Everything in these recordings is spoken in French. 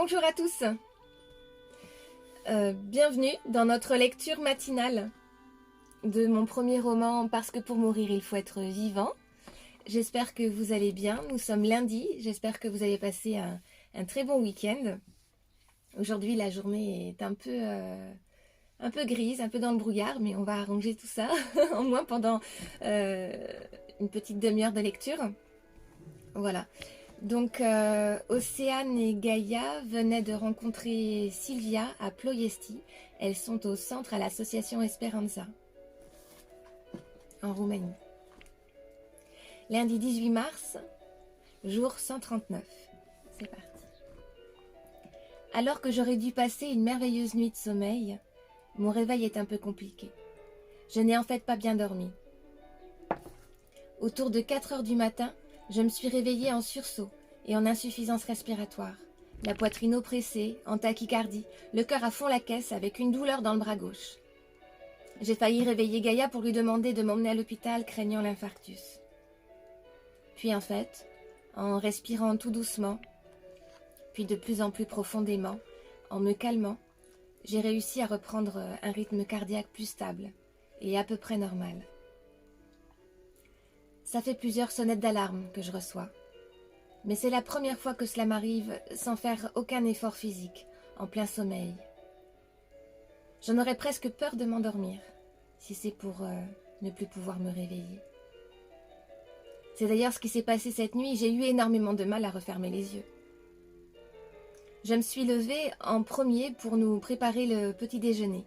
Bonjour à tous, bienvenue dans notre lecture matinale de mon premier roman Parce que pour mourir il faut être vivant. J'espère que vous allez bien, nous sommes lundi, j'espère que vous avez passé un très bon week-end. Aujourd'hui la journée est un peu grise, un peu dans le brouillard, mais on va arranger tout ça, au moins pendant une petite demi-heure de lecture. Voilà. Donc, Océane et Gaïa venaient de rencontrer Sylvia à Ploiesti. Elles sont au centre à l'association Esperanza, en Roumanie. Lundi 18 mars, jour 139. C'est parti. Alors que j'aurais dû passer une merveilleuse nuit de sommeil, mon réveil est un peu compliqué. Je n'ai en fait pas bien dormi. Autour de 4 heures du matin, je me suis réveillée en sursaut et en insuffisance respiratoire. La poitrine oppressée, en tachycardie, le cœur à fond la caisse avec une douleur dans le bras gauche. J'ai failli réveiller Gaïa pour lui demander de m'emmener à l'hôpital craignant l'infarctus. Puis en fait, en respirant tout doucement, puis de plus en plus profondément, en me calmant, j'ai réussi à reprendre un rythme cardiaque plus stable et à peu près normal. Ça fait plusieurs sonnettes d'alarme que je reçois. Mais c'est la première fois que cela m'arrive sans faire aucun effort physique, en plein sommeil. J'en aurais presque peur de m'endormir, si c'est pour ne plus pouvoir me réveiller. C'est d'ailleurs ce qui s'est passé cette nuit, j'ai eu énormément de mal à refermer les yeux. Je me suis levée en premier pour nous préparer le petit déjeuner.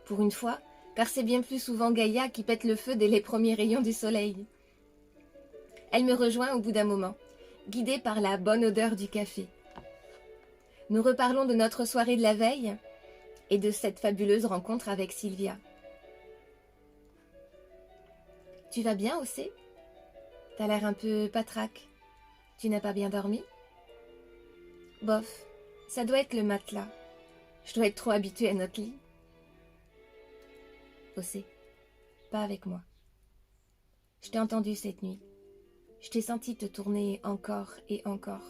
Pour une fois, car c'est bien plus souvent Gaïa qui pète le feu dès les premiers rayons du soleil. Elle me rejoint au bout d'un moment, guidée par la bonne odeur du café. Nous reparlons de notre soirée de la veille et de cette fabuleuse rencontre avec Sylvia. Tu vas bien, Océ? T'as l'air un peu patraque. Tu n'as pas bien dormi? Bof, ça doit être le matelas. Je dois être trop habituée à notre lit. Océ, pas avec moi. Je t'ai entendu cette nuit. Je t'ai senti te tourner encore et encore.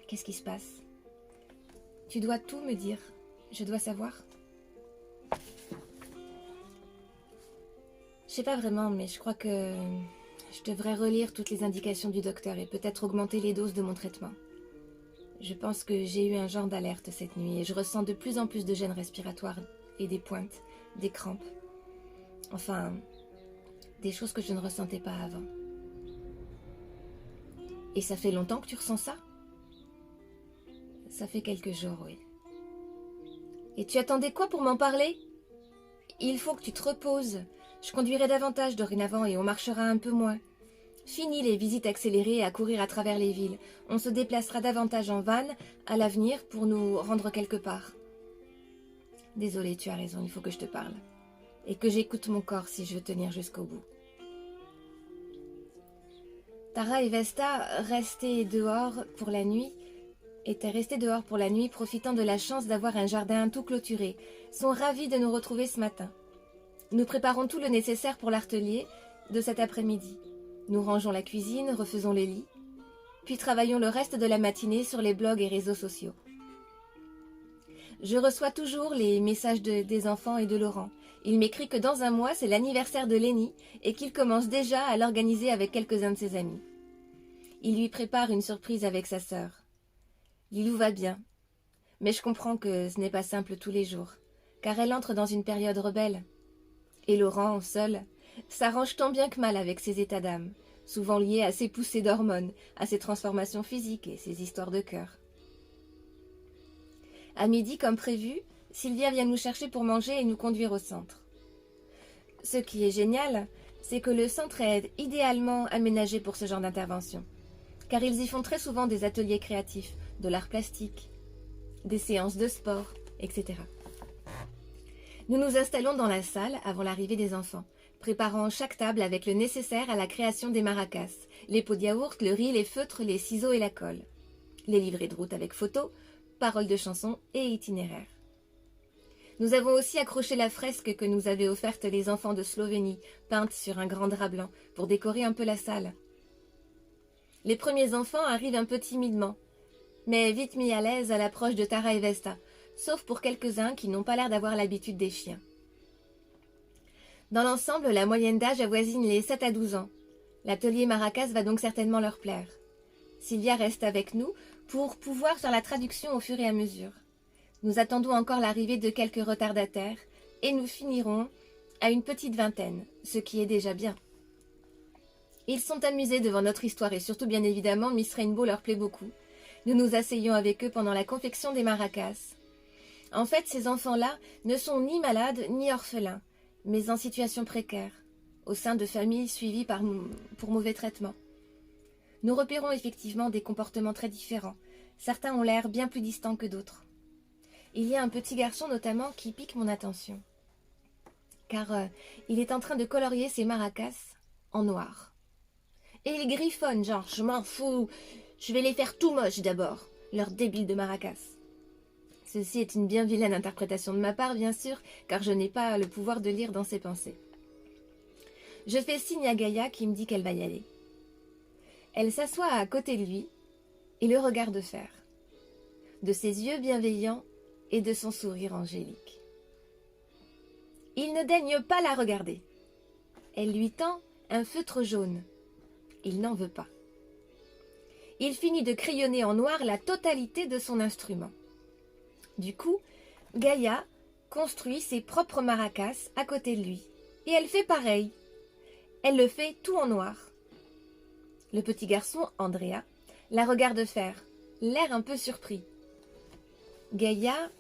Qu'est-ce qui se passe? Tu dois tout me dire. Je dois savoir. Je sais pas vraiment, mais je crois que je devrais relire toutes les indications du docteur et peut-être augmenter les doses de mon traitement. Je pense que j'ai eu un genre d'alerte cette nuit et je ressens de plus en plus de gênes respiratoires et des pointes, des crampes. Enfin, des choses que je ne ressentais pas avant. Et ça fait longtemps que tu ressens ça? Ça fait quelques jours, oui. Et tu attendais quoi pour m'en parler? Il faut que tu te reposes. Je conduirai davantage dorénavant et on marchera un peu moins. Fini les visites accélérées à courir à travers les villes. On se déplacera davantage en van à l'avenir pour nous rendre quelque part. Désolée, tu as raison, il faut que je te parle. Et que j'écoute mon corps si je veux tenir jusqu'au bout. Tara et Vesta étaient restés dehors pour la nuit, profitant de la chance d'avoir un jardin tout clôturé. Sont ravis de nous retrouver ce matin. Nous préparons tout le nécessaire pour l'atelier de cet après-midi. Nous rangeons la cuisine, refaisons les lits, puis travaillons le reste de la matinée sur les blogs et réseaux sociaux. Je reçois toujours les messages des enfants et de Laurent. Il m'écrit que dans un mois, c'est l'anniversaire de Lenny et qu'il commence déjà à l'organiser avec quelques-uns de ses amis. Il lui prépare une surprise avec sa sœur. Lilou va bien, mais je comprends que ce n'est pas simple tous les jours, car elle entre dans une période rebelle. Et Laurent, seul, s'arrange tant bien que mal avec ses états d'âme, souvent liés à ses poussées d'hormones, à ses transformations physiques et ses histoires de cœur. À midi, comme prévu, Sylvia vient nous chercher pour manger et nous conduire au centre. Ce qui est génial, c'est que le centre est idéalement aménagé pour ce genre d'intervention, car ils y font très souvent des ateliers créatifs, de l'art plastique, des séances de sport, etc. Nous nous installons dans la salle avant l'arrivée des enfants, préparant chaque table avec le nécessaire à la création des maracas, les pots de yaourt, le riz, les feutres, les ciseaux et la colle, les livrets de route avec photos, paroles de chansons et itinéraires. Nous avons aussi accroché la fresque que nous avaient offerte les enfants de Slovénie, peinte sur un grand drap blanc, pour décorer un peu la salle. Les premiers enfants arrivent un peu timidement, mais vite mis à l'aise à l'approche de Tara et Vesta, sauf pour quelques-uns qui n'ont pas l'air d'avoir l'habitude des chiens. Dans l'ensemble, la moyenne d'âge avoisine les 7 à 12 ans. L'atelier maracas va donc certainement leur plaire. Sylvia reste avec nous pour pouvoir faire la traduction au fur et à mesure. Nous attendons encore l'arrivée de quelques retardataires et nous finirons à une petite vingtaine, ce qui est déjà bien. Ils sont amusés devant notre histoire et surtout bien évidemment Miss Rainbow leur plaît beaucoup. Nous nous asseyons avec eux pendant la confection des maracas. En fait, ces enfants-là ne sont ni malades ni orphelins, mais en situation précaire, au sein de familles suivies pour mauvais traitements. Nous repérons effectivement des comportements très différents. Certains ont l'air bien plus distants que d'autres. Il y a un petit garçon notamment qui pique mon attention, car il est en train de colorier ses maracas en noir. Et il griffonne, genre « je m'en fous, je vais les faire tout moches d'abord, leurs débiles de maracas ». Ceci est une bien vilaine interprétation de ma part, bien sûr, car je n'ai pas le pouvoir de lire dans ses pensées. Je fais signe à Gaïa qui me dit qu'elle va y aller. Elle s'assoit à côté de lui et le regarde faire, de ses yeux bienveillants et de son sourire angélique. Il ne daigne pas la regarder. Elle lui tend un feutre jaune. Il n'en veut pas. Il finit de crayonner en noir la totalité de son instrument. Du coup, Gaïa construit ses propres maracas à côté de lui. Et elle fait pareil. Elle le fait tout en noir. Le petit garçon, Andrea, la regarde faire, l'air un peu surpris. Gaïa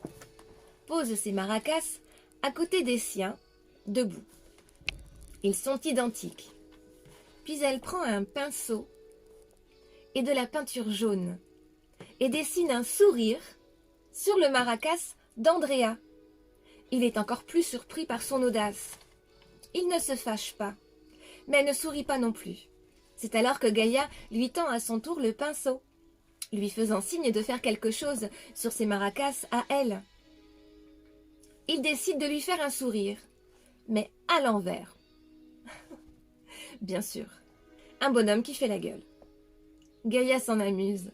pose ses maracas à côté des siens, debout. Ils sont identiques. Puis elle prend un pinceau et de la peinture jaune et dessine un sourire sur le maracas d'Andrea. Il est encore plus surpris par son audace. Il ne se fâche pas, mais ne sourit pas non plus. C'est alors que Gaïa lui tend à son tour le pinceau, lui faisant signe de faire quelque chose sur ses maracas à elle. Il décide de lui faire un sourire, mais à l'envers. Bien sûr, un bonhomme qui fait la gueule. Gaïa s'en amuse,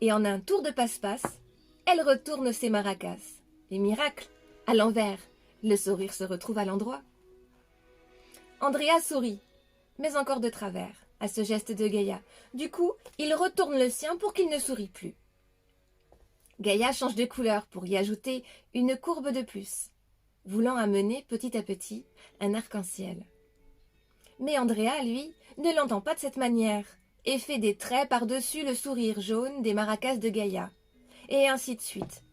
et en un tour de passe-passe, elle retourne ses maracas. Et miracle, à l'envers, le sourire se retrouve à l'endroit. Andrea sourit, mais encore de travers, à ce geste de Gaïa. Du coup, il retourne le sien pour qu'il ne sourie plus. Gaïa change de couleur pour y ajouter une courbe de plus, voulant amener petit à petit un arc-en-ciel. Mais Andrea, lui, ne l'entend pas de cette manière, et fait des traits par-dessus le sourire jaune des maracas de Gaïa, et ainsi de suite.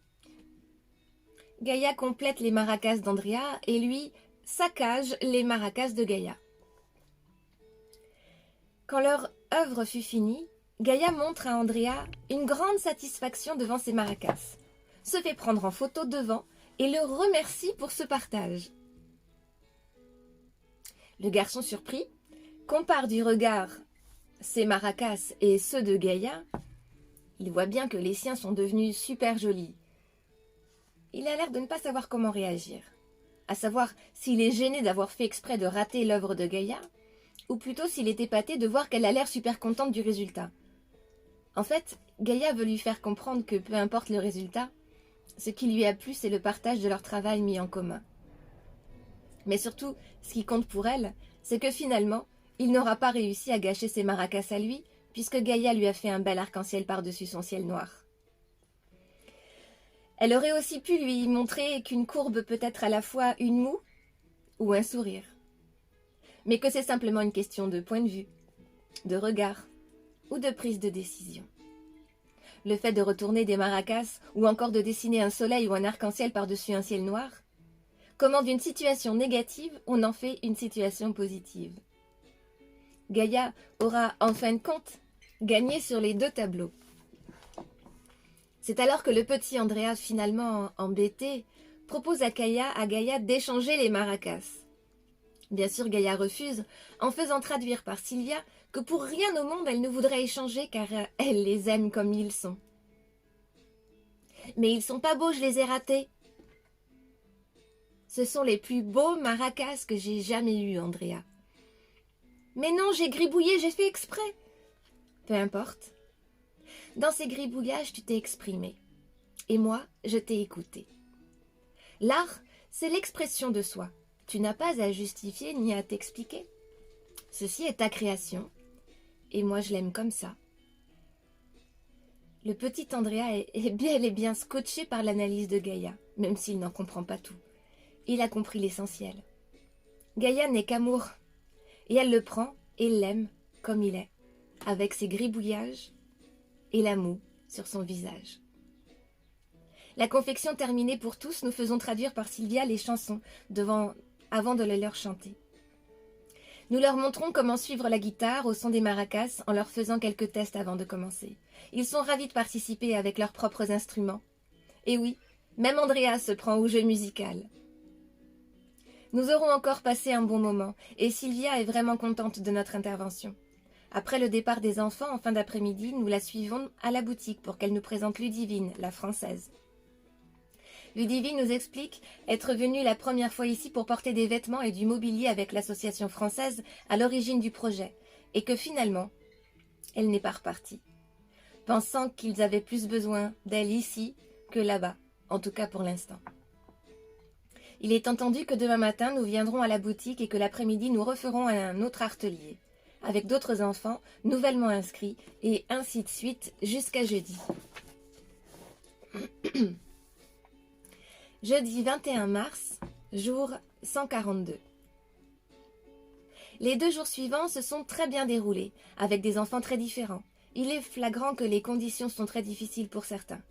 Gaïa complète les maracas d'Andrea, et lui saccage les maracas de Gaïa. Quand leur œuvre fut finie, Gaïa montre à Andrea une grande satisfaction devant ses maracas, se fait prendre en photo devant et le remercie pour ce partage. Le garçon surpris compare du regard ses maracas et ceux de Gaïa. Il voit bien que les siens sont devenus super jolis. Il a l'air de ne pas savoir comment réagir, à savoir s'il est gêné d'avoir fait exprès de rater l'œuvre de Gaïa, ou plutôt s'il est épaté de voir qu'elle a l'air super contente du résultat. En fait, Gaïa veut lui faire comprendre que peu importe le résultat, ce qui lui a plu, c'est le partage de leur travail mis en commun. Mais surtout, ce qui compte pour elle, c'est que finalement, il n'aura pas réussi à gâcher ses maracas à lui, puisque Gaïa lui a fait un bel arc-en-ciel par-dessus son ciel noir. Elle aurait aussi pu lui montrer qu'une courbe peut être à la fois une moue ou un sourire, mais que c'est simplement une question de point de vue, de regard ou de prise de décision. Le fait de retourner des maracas ou encore de dessiner un soleil ou un arc-en-ciel par-dessus un ciel noir, comment d'une situation négative on en fait une situation positive. Gaïa aura en fin de compte gagné sur les deux tableaux. C'est alors que le petit Andrea, finalement embêté, propose à Gaïa d'échanger les maracas. Bien sûr, Gaïa refuse, en faisant traduire par Sylvia que pour rien au monde elle ne voudrait échanger car elle les aime comme ils sont. Mais ils sont pas beaux, je les ai ratés. Ce sont les plus beaux maracas que j'ai jamais eus, Andrea. Mais non, j'ai gribouillé, j'ai fait exprès. Peu importe. Dans ces gribouillages, tu t'es exprimé. Et moi, je t'ai écouté. L'art, c'est l'expression de soi. Tu n'as pas à justifier ni à t'expliquer. Ceci est ta création, et moi je l'aime comme ça. Le petit Andrea est bel et bien scotché par l'analyse de Gaïa, même s'il n'en comprend pas tout. Il a compris l'essentiel. Gaïa n'est qu'amour, et elle le prend et l'aime comme il est, avec ses gribouillages et la moue sur son visage. La confection terminée pour tous, nous faisons traduire par Sylvia les chansons avant de les leur chanter. Nous leur montrons comment suivre la guitare au son des maracas en leur faisant quelques tests avant de commencer. Ils sont ravis de participer avec leurs propres instruments. Et oui, même Andrea se prend au jeu musical. Nous aurons encore passé un bon moment, et Sylvia est vraiment contente de notre intervention. Après le départ des enfants en fin d'après-midi, nous la suivons à la boutique pour qu'elle nous présente Ludivine, la française. Ludivine nous explique être venue la première fois ici pour porter des vêtements et du mobilier avec l'association française à l'origine du projet, et que finalement, elle n'est pas repartie, pensant qu'ils avaient plus besoin d'elle ici que là-bas, en tout cas pour l'instant. Il est entendu que demain matin, nous viendrons à la boutique et que l'après-midi, nous referons un autre atelier, avec d'autres enfants nouvellement inscrits, et ainsi de suite jusqu'à jeudi. Jeudi 21 mars, jour 142. Les 2 jours suivants se sont très bien déroulés, avec des enfants très différents. Il est flagrant que les conditions sont très difficiles pour certains.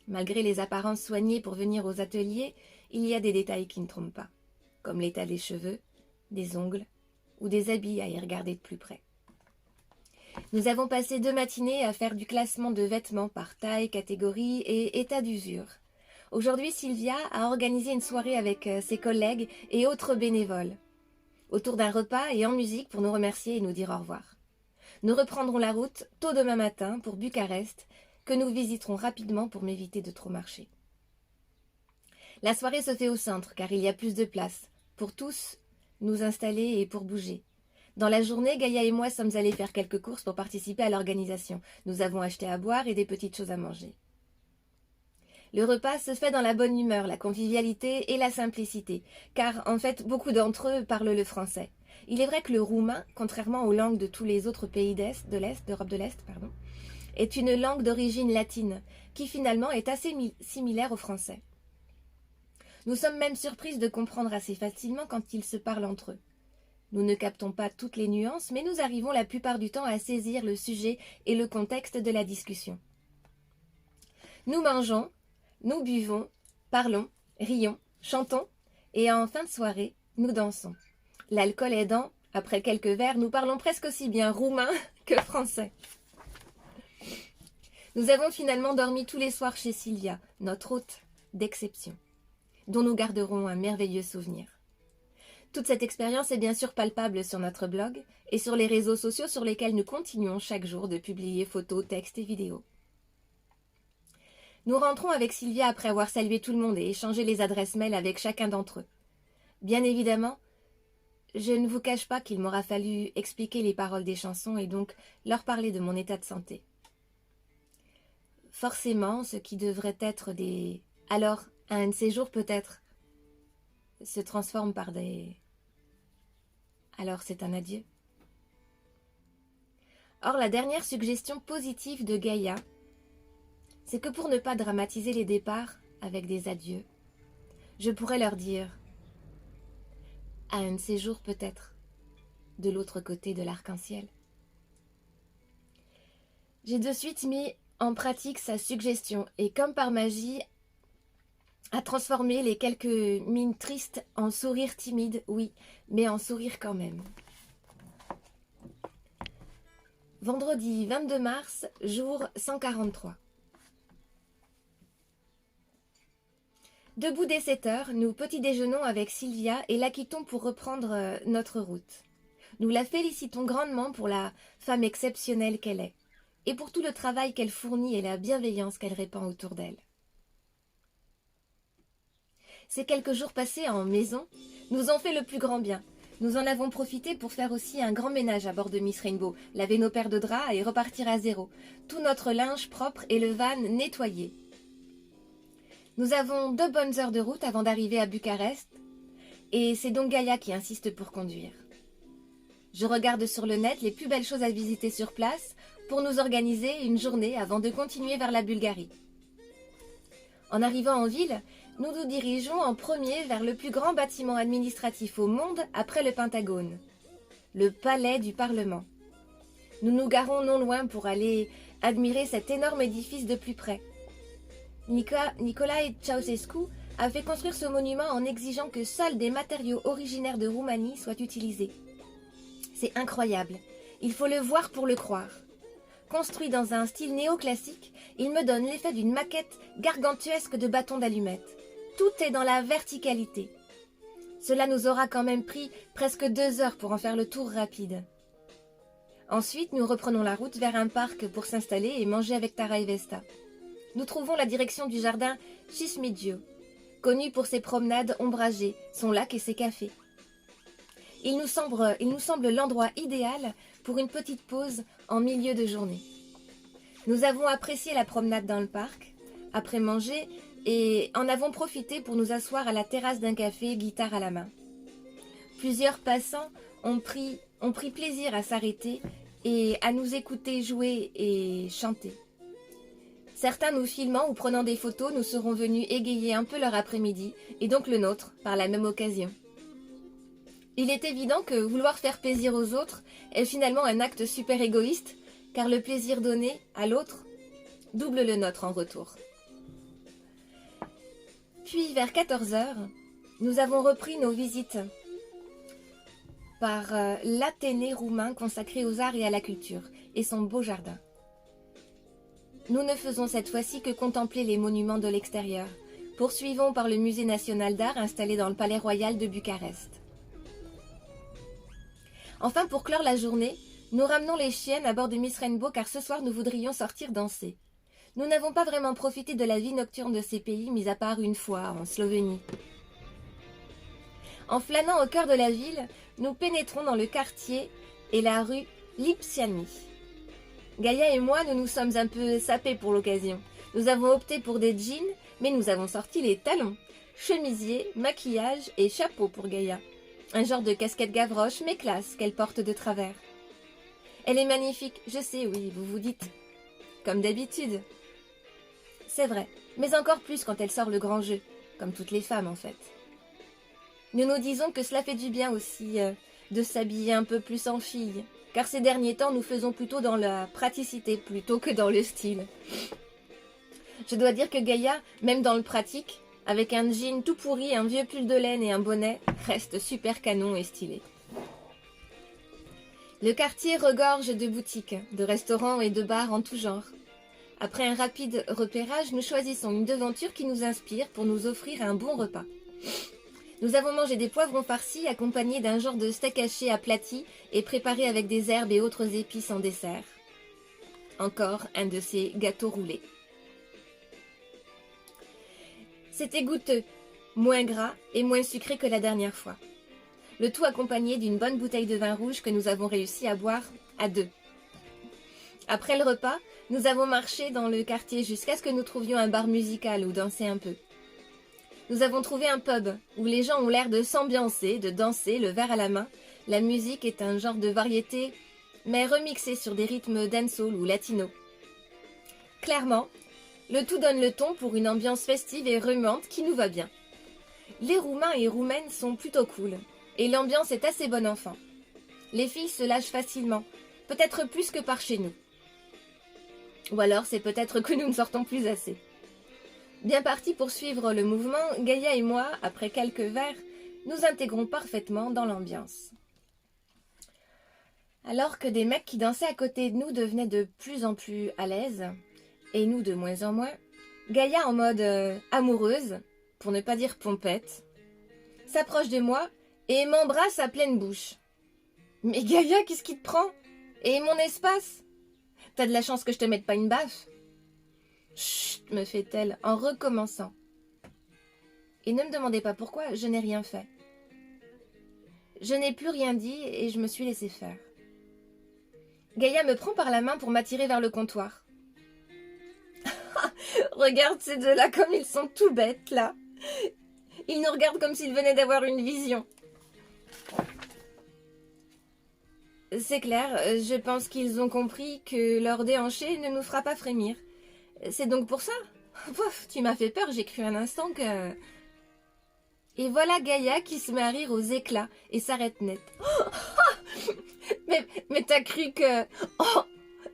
Malgré les apparences soignées pour venir aux ateliers, il y a des détails qui ne trompent pas, comme l'état des cheveux, des ongles ou des habits à y regarder de plus près. Nous avons passé 2 matinées à faire du classement de vêtements par taille, catégorie et état d'usure. Aujourd'hui, Sylvia a organisé une soirée avec ses collègues et autres bénévoles, autour d'un repas et en musique pour nous remercier et nous dire au revoir. Nous reprendrons la route tôt demain matin pour Bucarest, que nous visiterons rapidement pour m'éviter de trop marcher. La soirée se fait au centre, car il y a plus de place, pour tous nous installer et pour bouger. Dans la journée, Gaïa et moi sommes allés faire quelques courses pour participer à l'organisation. Nous avons acheté à boire et des petites choses à manger. Le repas se fait dans la bonne humeur, la convivialité et la simplicité, car en fait beaucoup d'entre eux parlent le français. Il est vrai que le roumain, contrairement aux langues de tous les autres pays d'Europe de l'Est, est une langue d'origine latine, qui finalement est assez similaire au français. Nous sommes même surprises de comprendre assez facilement quand ils se parlent entre eux. Nous ne captons pas toutes les nuances, mais nous arrivons la plupart du temps à saisir le sujet et le contexte de la discussion. Nous mangeons, nous buvons, parlons, rions, chantons, et en fin de soirée, nous dansons. L'alcool aidant, après quelques verres, nous parlons presque aussi bien roumain que français. Nous avons finalement dormi tous les soirs chez Sylvia, notre hôte d'exception, dont nous garderons un merveilleux souvenir. Toute cette expérience est bien sûr palpable sur notre blog et sur les réseaux sociaux sur lesquels nous continuons chaque jour de publier photos, textes et vidéos. Nous rentrons avec Sylvia après avoir salué tout le monde et échangé les adresses mail avec chacun d'entre eux. Bien évidemment, je ne vous cache pas qu'il m'aura fallu expliquer les paroles des chansons et donc leur parler de mon état de santé. Forcément, ce qui devrait être des « alors, un de ces jours peut-être » se transforme par des « alors c'est un adieu ». Or, la dernière suggestion positive de Gaïa, c'est que pour ne pas dramatiser les départs avec des adieux, je pourrais leur dire « à un de ces jours peut-être, de l'autre côté de l'arc-en-ciel ». J'ai de suite mis en pratique sa suggestion et comme par magie, a transformé les quelques mines tristes en sourires timides, oui, mais en sourires quand même. Vendredi 22 mars, jour 143. Debout dès 7 heures, nous petit déjeunons avec Sylvia et la quittons pour reprendre notre route. Nous la félicitons grandement pour la femme exceptionnelle qu'elle est, et pour tout le travail qu'elle fournit et la bienveillance qu'elle répand autour d'elle. Ces quelques jours passés en maison nous ont fait le plus grand bien. Nous en avons profité pour faire aussi un grand ménage à bord de Miss Rainbow, laver nos paires de draps et repartir à zéro. Tout notre linge propre et le van nettoyé. Nous avons 2 bonnes heures de route avant d'arriver à Bucarest, et c'est donc Gaïa qui insiste pour conduire. Je regarde sur le net les plus belles choses à visiter sur place pour nous organiser une journée avant de continuer vers la Bulgarie. En arrivant en ville, nous nous dirigeons en premier vers le plus grand bâtiment administratif au monde après le Pentagone, le Palais du Parlement. Nous nous garons non loin pour aller admirer cet énorme édifice de plus près. Nicolae Ceausescu a fait construire ce monument en exigeant que seuls des matériaux originaires de Roumanie soient utilisés. C'est incroyable, il faut le voir pour le croire. Construit dans un style néoclassique, il me donne l'effet d'une maquette gargantuesque de bâtons d'allumettes. Tout est dans la verticalité. Cela nous aura quand même pris presque 2 heures pour en faire le tour rapide. Ensuite, nous reprenons la route vers un parc pour s'installer et manger avec Tara et Vesta. Nous trouvons la direction du jardin Cismigiu, connu pour ses promenades ombragées, son lac et ses cafés. Il nous semble l'endroit idéal pour une petite pause en milieu de journée. Nous avons apprécié la promenade dans le parc, après manger, et en avons profité pour nous asseoir à la terrasse d'un café, guitare à la main. Plusieurs passants ont pris plaisir à s'arrêter et à nous écouter jouer et chanter. Certains nous filmant ou prenant des photos nous seront venus égayer un peu leur après-midi, et donc le nôtre, par la même occasion. Il est évident que vouloir faire plaisir aux autres est finalement un acte super égoïste, car le plaisir donné à l'autre double le nôtre en retour. Puis vers 14 heures, nous avons repris nos visites par l'Athénée roumain consacré aux arts et à la culture, et son beau jardin. Nous ne faisons cette fois-ci que contempler les monuments de l'extérieur. Poursuivons par le musée national d'art installé dans le palais royal de Bucarest. Enfin, pour clore la journée, nous ramenons les chiennes à bord de Miss Rainbow car ce soir nous voudrions sortir danser. Nous n'avons pas vraiment profité de la vie nocturne de ces pays, mis à part une fois en Slovénie. En flânant au cœur de la ville, nous pénétrons dans le quartier et la rue Lipsiani. Gaïa et moi, nous nous sommes un peu sapés pour l'occasion. Nous avons opté pour des jeans, mais nous avons sorti les talons, chemisier, maquillage et chapeau pour Gaïa. Un genre de casquette Gavroche, mais classe, qu'elle porte de travers. Elle est magnifique, je sais, oui, vous vous dites. Comme d'habitude. C'est vrai, mais encore plus quand elle sort le grand jeu, comme toutes les femmes en fait. Nous nous disons que cela fait du bien aussi de s'habiller un peu plus en fille, car ces derniers temps nous faisons plutôt dans la praticité plutôt que dans le style. Je dois dire que Gaïa, même dans le pratique, avec un jean tout pourri, un vieux pull de laine et un bonnet, reste super canon et stylé. Le quartier regorge de boutiques, de restaurants et de bars en tout genre. Après un rapide repérage, nous choisissons une devanture qui nous inspire pour nous offrir un bon repas. Nous avons mangé des poivrons farcis accompagnés d'un genre de steak haché aplati et préparé avec des herbes et autres épices en dessert. Encore un de ces gâteaux roulés. C'était goûteux, moins gras et moins sucré que la dernière fois. Le tout accompagné d'une bonne bouteille de vin rouge que nous avons réussi à boire à 2. Après le repas, nous avons marché dans le quartier jusqu'à ce que nous trouvions un bar musical où danser un peu. Nous avons trouvé un pub où les gens ont l'air de s'ambiancer, de danser, le verre à la main. La musique est un genre de variété, mais remixée sur des rythmes dancehall ou latino. Clairement, le tout donne le ton pour une ambiance festive et remuante qui nous va bien. Les Roumains et Roumaines sont plutôt cool, et l'ambiance est assez bon enfant. Les filles se lâchent facilement, peut-être plus que par chez nous. Ou alors c'est peut-être que nous ne sortons plus assez. Bien partis pour suivre le mouvement, Gaïa et moi, après quelques verres, nous intégrons parfaitement dans l'ambiance. Alors que des mecs qui dansaient à côté de nous devenaient de plus en plus à l'aise, et nous de moins en moins, Gaïa en mode amoureuse, pour ne pas dire pompette, s'approche de moi et m'embrasse à pleine bouche. « Mais Gaïa, qu'est-ce qui te prend? Et mon espace? T'as de la chance que je te mette pas une baffe. » « Chut !» me fait-elle en recommençant. Et ne me demandez pas pourquoi, je n'ai rien fait. Je n'ai plus rien dit et je me suis laissé faire. Gaïa me prend par la main pour m'attirer vers le comptoir. Regarde ces deux-là comme ils sont tout bêtes, là. Ils nous regardent comme s'ils venaient d'avoir une vision. C'est clair, je pense qu'ils ont compris que leur déhanché ne nous fera pas frémir. C'est donc pour ça. Pouf, tu m'as fait peur, j'ai cru un instant que... Et voilà Gaïa qui se met à rire aux éclats et s'arrête net. Mais t'as cru que... Oh,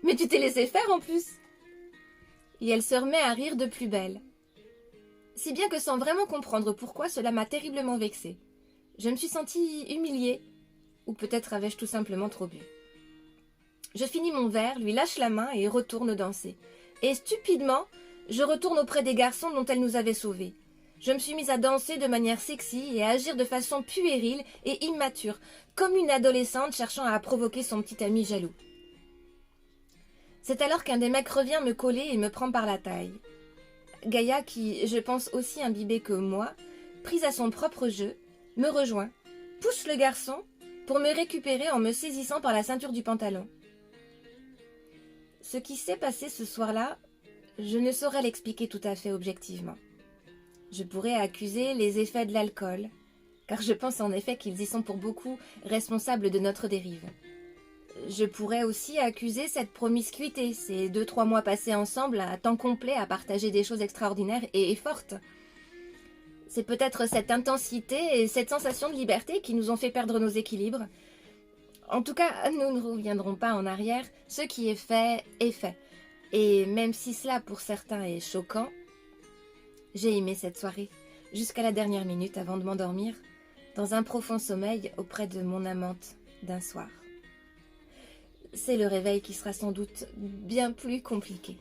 mais tu t'es laissé faire en plus. Et elle se remet à rire de plus belle. Si bien que sans vraiment comprendre pourquoi, cela m'a terriblement vexée. Je me suis sentie humiliée. Ou peut-être avais-je tout simplement trop bu. Je finis mon verre, lui lâche la main et retourne danser. Et stupidement, je retourne auprès des garçons dont elle nous avait sauvés. Je me suis mise à danser de manière sexy et à agir de façon puérile et immature, comme une adolescente cherchant à provoquer son petit ami jaloux. C'est alors qu'un des mecs revient me coller et me prend par la taille. Gaïa, qui, je pense aussi imbibée que moi, prise à son propre jeu, me rejoint, pousse le garçon pour me récupérer en me saisissant par la ceinture du pantalon. Ce qui s'est passé ce soir-là, je ne saurais l'expliquer tout à fait objectivement. Je pourrais accuser les effets de l'alcool, car je pense en effet qu'ils y sont pour beaucoup responsables de notre dérive. Je pourrais aussi accuser cette promiscuité, ces 2-3 mois passés ensemble à temps complet à partager des choses extraordinaires et fortes. C'est peut-être cette intensité et cette sensation de liberté qui nous ont fait perdre nos équilibres. En tout cas, nous ne reviendrons pas en arrière, ce qui est fait est fait. Et même si cela pour certains est choquant, j'ai aimé cette soirée, jusqu'à la dernière minute avant de m'endormir, dans un profond sommeil auprès de mon amante d'un soir. C'est le réveil qui sera sans doute bien plus compliqué.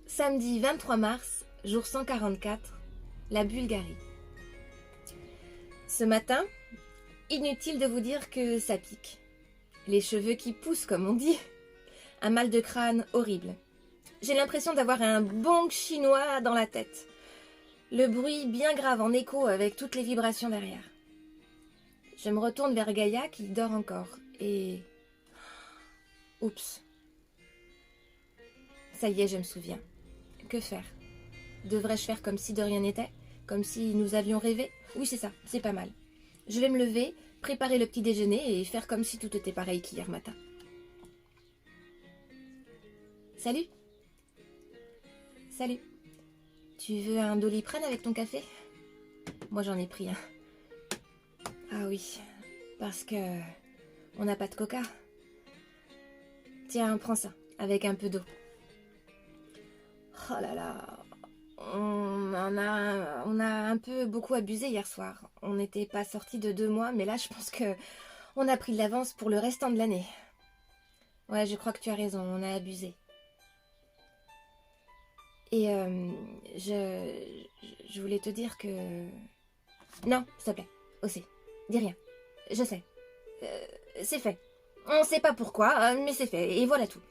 Samedi 23 mars, jour 144, la Bulgarie. Ce matin, inutile de vous dire que ça pique. Les cheveux qui poussent, comme on dit. Un mal de crâne horrible. J'ai l'impression d'avoir un bong chinois dans la tête. Le bruit bien grave en écho avec toutes les vibrations derrière. Je me retourne vers Gaïa qui dort encore et... Oups. Ça y est, je me souviens. Que faire? Devrais-je faire comme si de rien n'était? Comme si nous avions rêvé? Oui, c'est ça, c'est pas mal. Je vais me lever, préparer le petit déjeuner et faire comme si tout était pareil qu'hier matin. Salut. Salut. Tu veux un Doliprane avec ton café? Moi j'en ai pris un. Ah oui, parce que on n'a pas de coca. Tiens, prends ça, avec un peu d'eau. Oh là là, on a un peu beaucoup abusé hier soir. On n'était pas sortis de 2 mois, mais là je pense que on a pris de l'avance pour le restant de l'année. Ouais, je crois que tu as raison, on a abusé. Et je voulais te dire que... Non, s'il te plaît, aussi, dis rien. Je sais. C'est fait. On sait pas pourquoi, mais c'est fait, et voilà tout.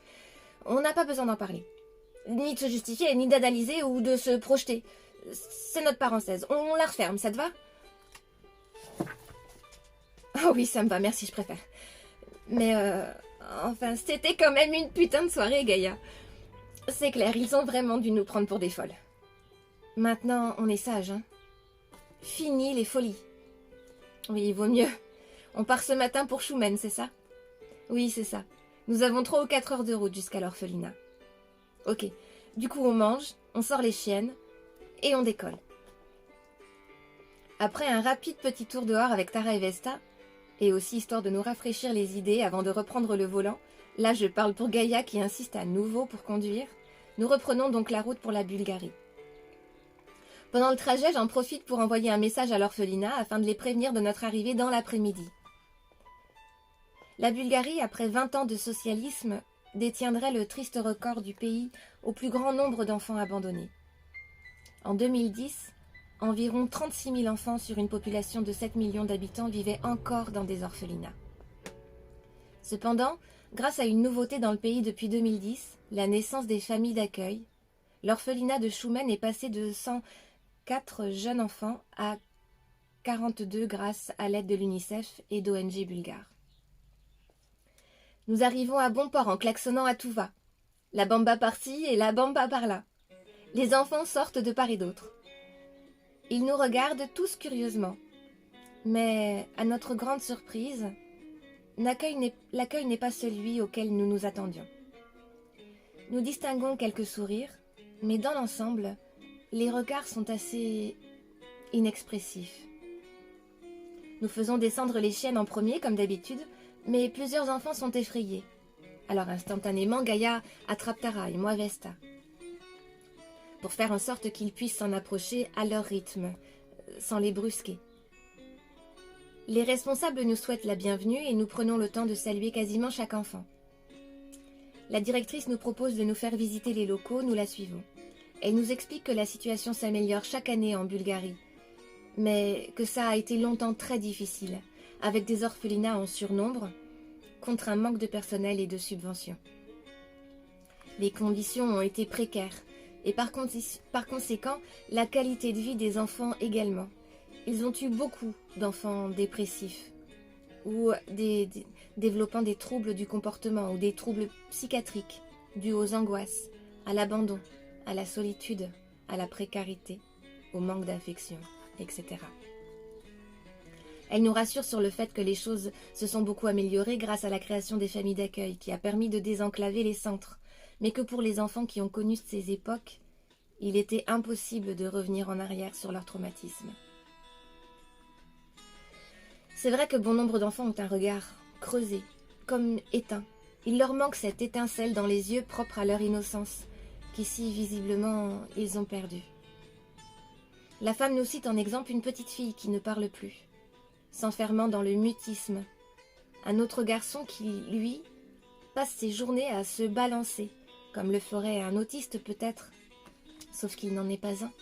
On n'a pas besoin d'en parler. Ni de se justifier, ni d'analyser ou de se projeter. C'est notre parenthèse. On la referme, ça te va? Oh oui, ça me va, merci, je préfère. Mais enfin, c'était quand même une putain de soirée, Gaïa. C'est clair, ils ont vraiment dû nous prendre pour des folles. Maintenant, on est sage, hein. Fini les folies. Oui, il vaut mieux. On part ce matin pour Choumen, c'est ça? Oui, c'est ça. Nous avons 3 ou 4 heures de route jusqu'à l'orphelinat. Ok, du coup on mange, on sort les chiennes et on décolle. Après un rapide petit tour dehors avec Tara et Vesta, et aussi histoire de nous rafraîchir les idées avant de reprendre le volant, là je parle pour Gaïa qui insiste à nouveau pour conduire, nous reprenons donc la route pour la Bulgarie. Pendant le trajet, j'en profite pour envoyer un message à l'orphelinat afin de les prévenir de notre arrivée dans l'après-midi. La Bulgarie, après 20 ans de socialisme, détiendrait le triste record du pays au plus grand nombre d'enfants abandonnés. En 2010, environ 36 000 enfants sur une population de 7 millions d'habitants vivaient encore dans des orphelinats. Cependant, grâce à une nouveauté dans le pays depuis 2010, la naissance des familles d'accueil, l'orphelinat de Choumen est passé de 104 jeunes enfants à 42 grâce à l'aide de l'UNICEF et d'ONG bulgares. Nous arrivons à bon port en klaxonnant à tout va. La bamba par-ci et la bamba par-là. Les enfants sortent de part et d'autre. Ils nous regardent tous curieusement. Mais, à notre grande surprise, l'accueil n'est pas celui auquel nous nous attendions. Nous distinguons quelques sourires, mais dans l'ensemble, les regards sont assez inexpressifs. Nous faisons descendre les chiennes en premier, comme d'habitude, mais plusieurs enfants sont effrayés. Alors instantanément, Gaïa attrape Tara et moi Vesta, pour faire en sorte qu'ils puissent s'en approcher à leur rythme, sans les brusquer. Les responsables nous souhaitent la bienvenue et nous prenons le temps de saluer quasiment chaque enfant. La directrice nous propose de nous faire visiter les locaux, nous la suivons. Elle nous explique que la situation s'améliore chaque année en Bulgarie, mais que ça a été longtemps très difficile, avec des orphelinats en surnombre, contre un manque de personnel et de subventions. Les conditions ont été précaires, et par conséquent, la qualité de vie des enfants également. Ils ont eu beaucoup d'enfants dépressifs, ou développant des troubles du comportement, ou des troubles psychiatriques, dus aux angoisses, à l'abandon, à la solitude, à la précarité, au manque d'affection, etc. Elle nous rassure sur le fait que les choses se sont beaucoup améliorées grâce à la création des familles d'accueil qui a permis de désenclaver les centres, mais que pour les enfants qui ont connu ces époques, il était impossible de revenir en arrière sur leur traumatisme. C'est vrai que bon nombre d'enfants ont un regard creusé, comme éteint. Il leur manque cette étincelle dans les yeux propre à leur innocence, qu'ici, visiblement, ils ont perdue. La femme nous cite en exemple une petite fille qui ne parle plus, s'enfermant dans le mutisme. Un autre garçon qui, lui, passe ses journées à se balancer, comme le ferait un autiste peut-être, sauf qu'il n'en est pas un.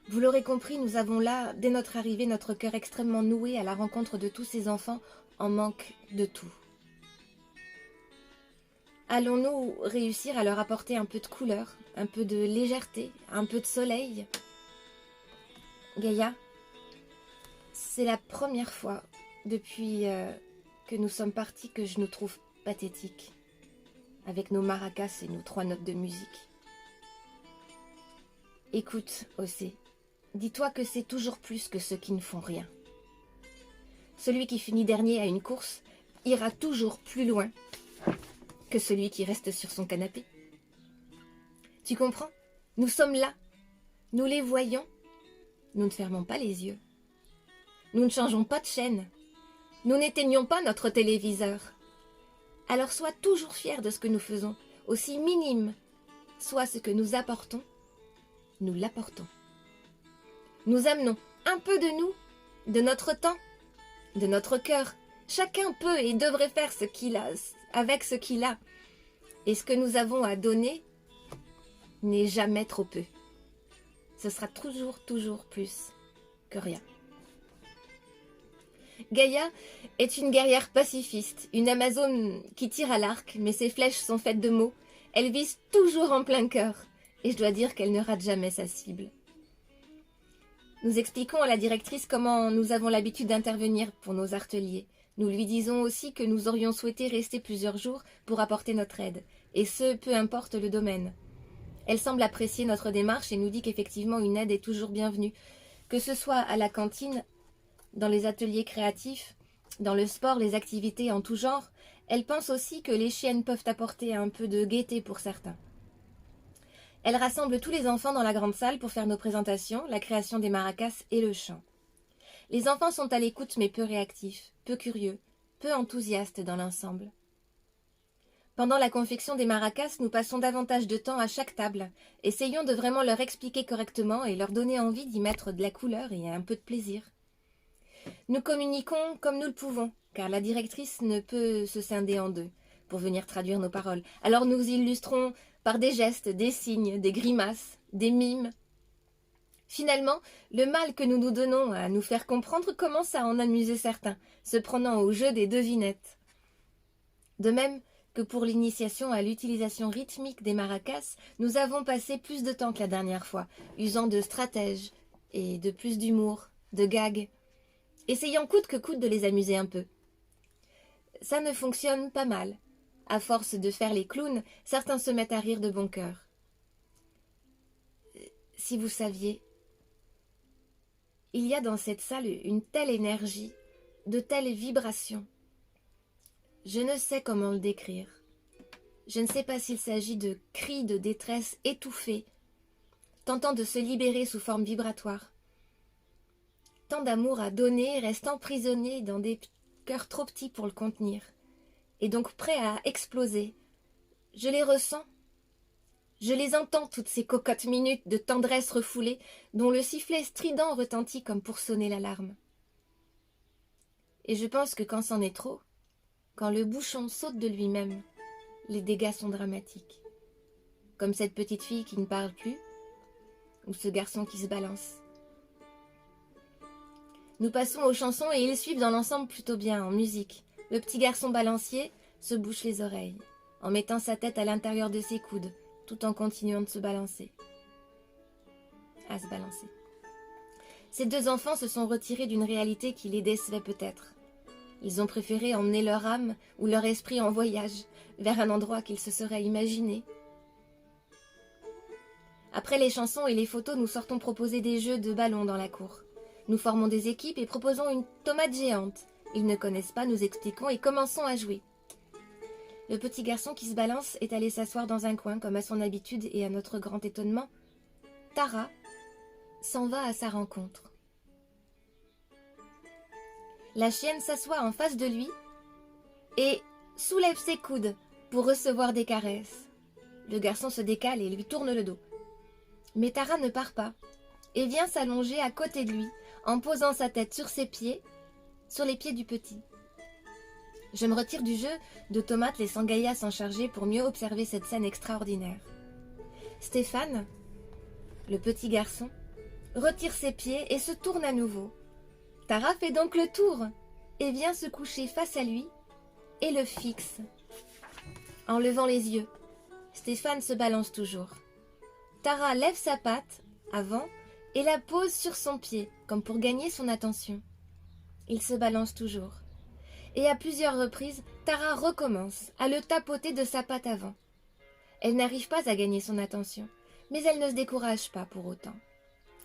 Vous l'aurez compris, nous avons là, dès notre arrivée, notre cœur extrêmement noué à la rencontre de tous ces enfants en manque de tout. Allons-nous réussir à leur apporter un peu de couleur, un peu de légèreté, un peu de soleil? Gaïa, c'est la première fois depuis que nous sommes partis que je nous trouve pathétiques, avec nos maracas et nos 3 notes de musique. Écoute, Océ, dis-toi que c'est toujours plus que ceux qui ne font rien. Celui qui finit dernier à une course ira toujours plus loin que celui qui reste sur son canapé. Tu comprends? Nous sommes là, nous les voyons, nous ne fermons pas les yeux. Nous ne changeons pas de chaîne, nous n'éteignons pas notre téléviseur. Alors sois toujours fier de ce que nous faisons, aussi minime soit ce que nous apportons, nous l'apportons. Nous amenons un peu de nous, de notre temps, de notre cœur. Chacun peut et devrait faire ce qu'il a, avec ce qu'il a. Et ce que nous avons à donner n'est jamais trop peu. Ce sera toujours plus que rien. Gaïa est une guerrière pacifiste, une Amazone qui tire à l'arc, mais ses flèches sont faites de mots. Elle vise toujours en plein cœur, et je dois dire qu'elle ne rate jamais sa cible. Nous expliquons à la directrice comment nous avons l'habitude d'intervenir pour nos arteliers. Nous lui disons aussi que nous aurions souhaité rester plusieurs jours pour apporter notre aide, et ce, peu importe le domaine. Elle semble apprécier notre démarche et nous dit qu'effectivement une aide est toujours bienvenue, que ce soit à la cantine, dans les ateliers créatifs, dans le sport, les activités en tout genre. Elle pense aussi que les chiennes peuvent apporter un peu de gaieté pour certains. Elle rassemble tous les enfants dans la grande salle pour faire nos présentations, la création des maracas et le chant. Les enfants sont à l'écoute mais peu réactifs, peu curieux, peu enthousiastes dans l'ensemble. Pendant la confection des maracas, nous passons davantage de temps à chaque table. Essayons de vraiment leur expliquer correctement et leur donner envie d'y mettre de la couleur et un peu de plaisir. Nous communiquons comme nous le pouvons, car la directrice ne peut se scinder en deux pour venir traduire nos paroles. Alors nous illustrons par des gestes, des signes, des grimaces, des mimes. Finalement, le mal que nous nous donnons à nous faire comprendre commence à en amuser certains, se prenant au jeu des devinettes. De même que pour l'initiation à l'utilisation rythmique des maracas, nous avons passé plus de temps que la dernière fois, usant de stratèges et de plus d'humour de gags, essayant coûte que coûte de les amuser un peu. Ça ne fonctionne pas mal. À force de faire les clowns, certains se mettent à rire de bon cœur. Si vous saviez, il y a dans cette salle une telle énergie, de telles vibrations. Je ne sais comment le décrire. Je ne sais pas s'il s'agit de cris de détresse étouffés, tentant de se libérer sous forme vibratoire. Tant d'amour à donner reste emprisonné dans des cœurs trop petits pour le contenir, et donc prêts à exploser. Je les ressens. Je les entends, toutes ces cocottes minutes de tendresse refoulée, dont le sifflet strident retentit comme pour sonner l'alarme. Et je pense que quand c'en est trop, quand le bouchon saute de lui-même, les dégâts sont dramatiques. Comme cette petite fille qui ne parle plus, ou ce garçon qui se balance. Nous passons aux chansons et ils suivent dans l'ensemble plutôt bien, en musique. Le petit garçon balancier se bouche les oreilles, en mettant sa tête à l'intérieur de ses coudes, tout en continuant de se balancer. À se balancer. Ces deux enfants se sont retirés d'une réalité qui les décevait peut-être. Ils ont préféré emmener leur âme ou leur esprit en voyage, vers un endroit qu'ils se seraient imaginé. Après les chansons et les photos, nous sortons proposer des jeux de ballon dans la cour. Nous formons des équipes et proposons une tomate géante. Ils ne connaissent pas, nous expliquons et commençons à jouer. Le petit garçon qui se balance est allé s'asseoir dans un coin, comme à son habitude, et à notre grand étonnement, Tara s'en va à sa rencontre. La chienne s'assoit en face de lui et soulève ses coudes pour recevoir des caresses. Le garçon se décale et lui tourne le dos. Mais Tara ne part pas et vient s'allonger à côté de lui en posant sa tête sur ses pieds, sur les pieds du petit. Je me retire du jeu de tomates laissant Gaïa s'en charger pour mieux observer cette scène extraordinaire. Stéphane, le petit garçon, retire ses pieds et se tourne à nouveau. Tara fait donc le tour et vient se coucher face à lui et le fixe. En levant les yeux, Stéphane se balance toujours. Tara lève sa patte avant et la pose sur son pied, comme pour gagner son attention. Il se balance toujours. Et à plusieurs reprises, Tara recommence à le tapoter de sa patte avant. Elle n'arrive pas à gagner son attention, mais elle ne se décourage pas pour autant.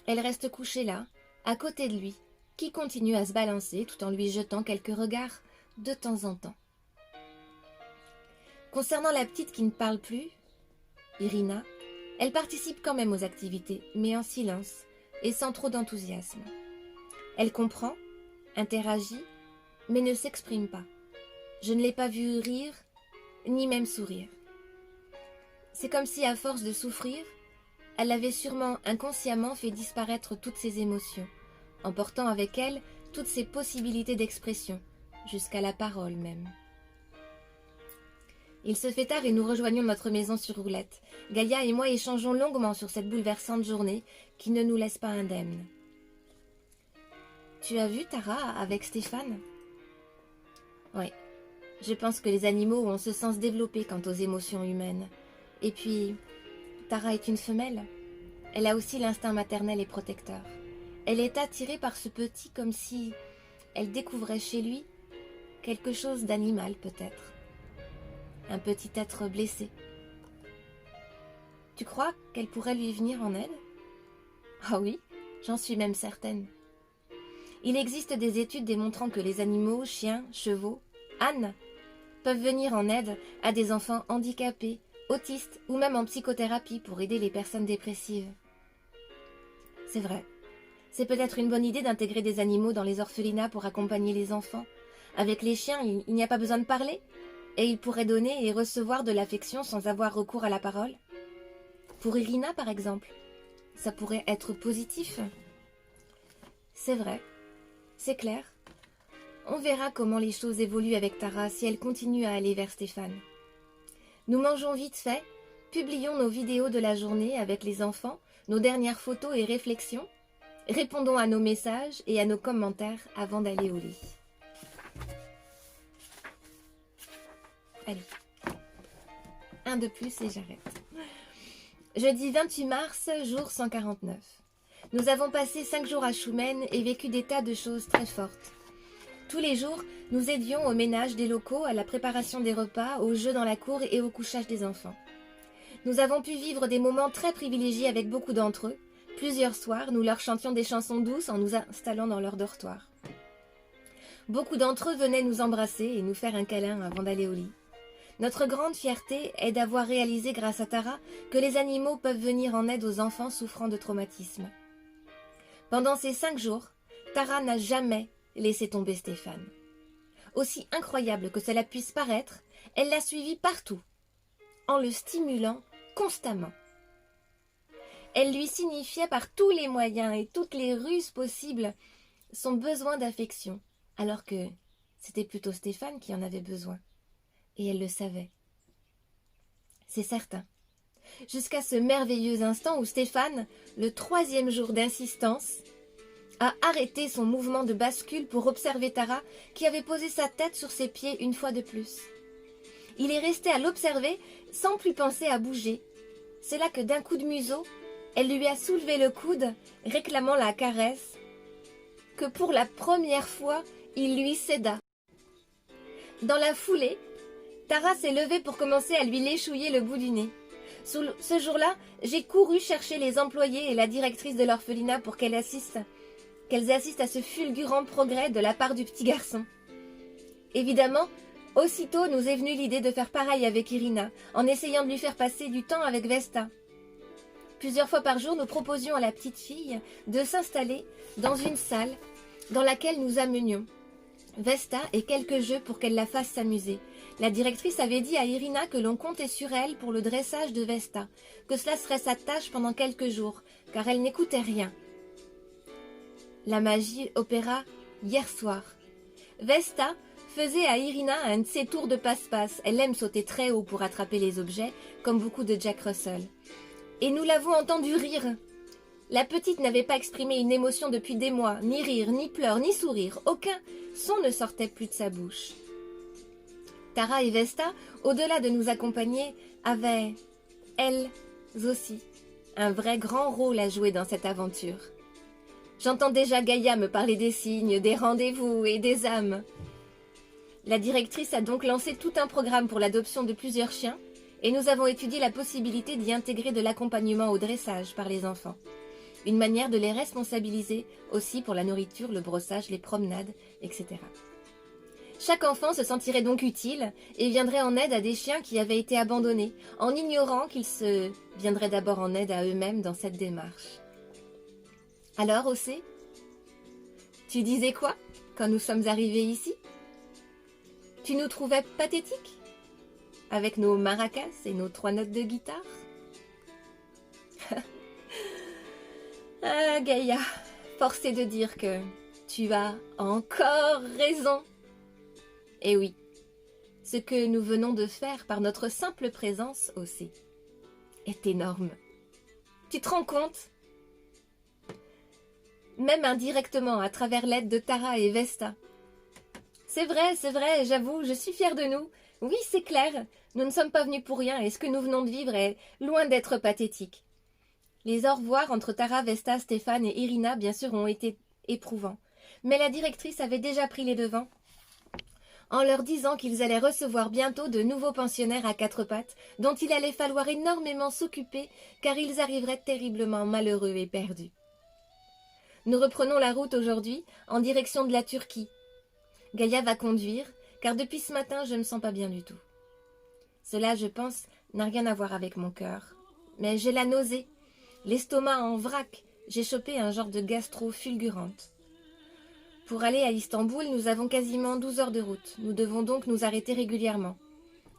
Elle reste couchée là, à côté de lui, qui continue à se balancer tout en lui jetant quelques regards de temps en temps. Concernant la petite qui ne parle plus, Irina, elle participe quand même aux activités, mais en silence et sans trop d'enthousiasme. Elle comprend, interagit, mais ne s'exprime pas. Je ne l'ai pas vue rire, ni même sourire. C'est comme si, à force de souffrir, elle avait sûrement inconsciemment fait disparaître toutes ses émotions, emportant avec elle toutes ses possibilités d'expression, jusqu'à la parole même. Il se fait tard et nous rejoignons notre maison sur roulette. Gaïa et moi échangeons longuement sur cette bouleversante journée qui ne nous laisse pas indemnes. Tu as vu Tara avec Stéphane ? Oui, je pense que les animaux ont ce sens développé quant aux émotions humaines. Et puis, Tara est une femelle. Elle a aussi l'instinct maternel et protecteur. Elle est attirée par ce petit comme si elle découvrait chez lui quelque chose d'animal peut-être. Un petit être blessé. Tu crois qu'elle pourrait lui venir en aide ? Ah oui, j'en suis même certaine. Il existe des études démontrant que les animaux, chiens, chevaux, ânes, peuvent venir en aide à des enfants handicapés, autistes ou même en psychothérapie pour aider les personnes dépressives. C'est vrai. C'est peut-être une bonne idée d'intégrer des animaux dans les orphelinats pour accompagner les enfants. Avec les chiens, il n'y a pas besoin de parler, et ils pourraient donner et recevoir de l'affection sans avoir recours à la parole. Pour Irina, par exemple, ça pourrait être positif. C'est vrai, c'est clair. On verra comment les choses évoluent avec Tara si elle continue à aller vers Stéphane. Nous mangeons vite fait, publions nos vidéos de la journée avec les enfants, nos dernières photos et réflexions, répondons à nos messages et à nos commentaires avant d'aller au lit. Allez, un de plus et j'arrête. Jeudi 28 mars, jour 149. Nous avons passé 5 jours à Schumann et vécu des tas de choses très fortes. Tous les jours, nous aidions au ménage des locaux, à la préparation des repas, aux jeux dans la cour et au couchage des enfants. Nous avons pu vivre des moments très privilégiés avec beaucoup d'entre eux. Plusieurs soirs, nous leur chantions des chansons douces en nous installant dans leur dortoir. Beaucoup d'entre eux venaient nous embrasser et nous faire un câlin avant d'aller au lit. Notre grande fierté est d'avoir réalisé grâce à Tara que les animaux peuvent venir en aide aux enfants souffrant de traumatisme. Pendant ces 5 jours, Tara n'a jamais laissé tomber Stéphane. Aussi incroyable que cela puisse paraître, elle l'a suivi partout, en le stimulant constamment. Elle lui signifiait par tous les moyens et toutes les ruses possibles son besoin d'affection, alors que c'était plutôt Stéphane qui en avait besoin. Et elle le savait. C'est certain. Jusqu'à ce merveilleux instant où Stéphane, le 3e jour d'insistance, a arrêté son mouvement de bascule pour observer Tara qui avait posé sa tête sur ses pieds une fois de plus. Il est resté à l'observer sans plus penser à bouger. C'est là que d'un coup de museau, elle lui a soulevé le coude, réclamant la caresse, que pour la première fois, il lui céda. Dans la foulée, Tara s'est levée pour commencer à lui léchouiller le bout du nez. Ce jour-là, j'ai couru chercher les employés et la directrice de l'orphelinat pour qu'elles assistent à ce fulgurant progrès de la part du petit garçon. Évidemment, aussitôt nous est venue l'idée de faire pareil avec Irina, en essayant de lui faire passer du temps avec Vesta. Plusieurs fois par jour, nous proposions à la petite fille de s'installer dans une salle dans laquelle nous amenions Vesta et quelques jeux pour qu'elle la fasse s'amuser. La directrice avait dit à Irina que l'on comptait sur elle pour le dressage de Vesta, que cela serait sa tâche pendant quelques jours, car elle n'écoutait rien. La magie opéra hier soir. Vesta faisait à Irina un de ses tours de passe-passe. Elle aime sauter très haut pour attraper les objets, comme beaucoup de Jack Russell. Et nous l'avons entendu rire. La petite n'avait pas exprimé une émotion depuis des mois, ni rire, ni pleurs, ni sourire. Aucun son ne sortait plus de sa bouche. Tara et Vesta, au-delà de nous accompagner, avaient, elles aussi, un vrai grand rôle à jouer dans cette aventure. J'entends déjà Gaïa me parler des signes, des rendez-vous et des âmes. La directrice a donc lancé tout un programme pour l'adoption de plusieurs chiens, et nous avons étudié la possibilité d'y intégrer de l'accompagnement au dressage par les enfants. Une manière de les responsabiliser aussi pour la nourriture, le brossage, les promenades, etc. Chaque enfant se sentirait donc utile et viendrait en aide à des chiens qui avaient été abandonnés, en ignorant qu'ils se viendraient d'abord en aide à eux-mêmes dans cette démarche. Alors, Océ, tu disais quoi quand nous sommes arrivés ici? Tu nous trouvais pathétiques? Avec nos maracas et nos 3 notes de guitare? Ah, Gaïa, force est de dire que tu as encore raison. Et oui, ce que nous venons de faire par notre simple présence, Océ, est énorme. Tu te rends compte? Même indirectement, à travers l'aide de Tara et Vesta. C'est vrai, j'avoue, je suis fière de nous. Oui, c'est clair, nous ne sommes pas venus pour rien et ce que nous venons de vivre est loin d'être pathétique. Les au revoir entre Tara, Vesta, Stéphane et Irina, bien sûr, ont été éprouvants. Mais la directrice avait déjà pris les devants en leur disant qu'ils allaient recevoir bientôt de nouveaux pensionnaires à 4 pattes, dont il allait falloir énormément s'occuper, car ils arriveraient terriblement malheureux et perdus. Nous reprenons la route aujourd'hui, en direction de la Turquie. Gaïa va conduire, car depuis ce matin, je ne me sens pas bien du tout. Cela, je pense, n'a rien à voir avec mon cœur. Mais j'ai la nausée, l'estomac en vrac, j'ai chopé un genre de gastro fulgurante. Pour aller à Istanbul, nous avons quasiment 12 heures de route. Nous devons donc nous arrêter régulièrement.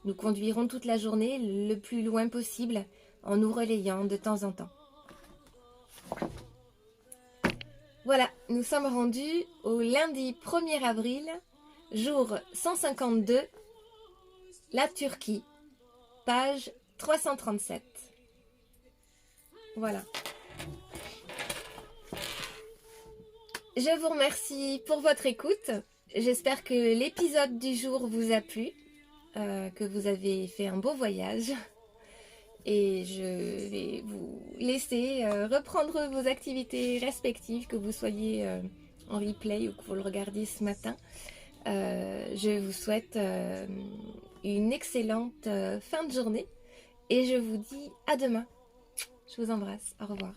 Nous conduirons toute la journée, le plus loin possible, en nous relayant de temps en temps. Voilà, nous sommes rendus au lundi 1er avril, jour 152, la Turquie, page 337. Voilà. Je vous remercie pour votre écoute. J'espère que l'épisode du jour vous a plu, que vous avez fait un beau voyage. Et je vais vous laisser reprendre vos activités respectives, que vous soyez en replay ou que vous le regardiez ce matin. Je vous souhaite une excellente fin de journée et je vous dis à demain. Je vous embrasse. Au revoir.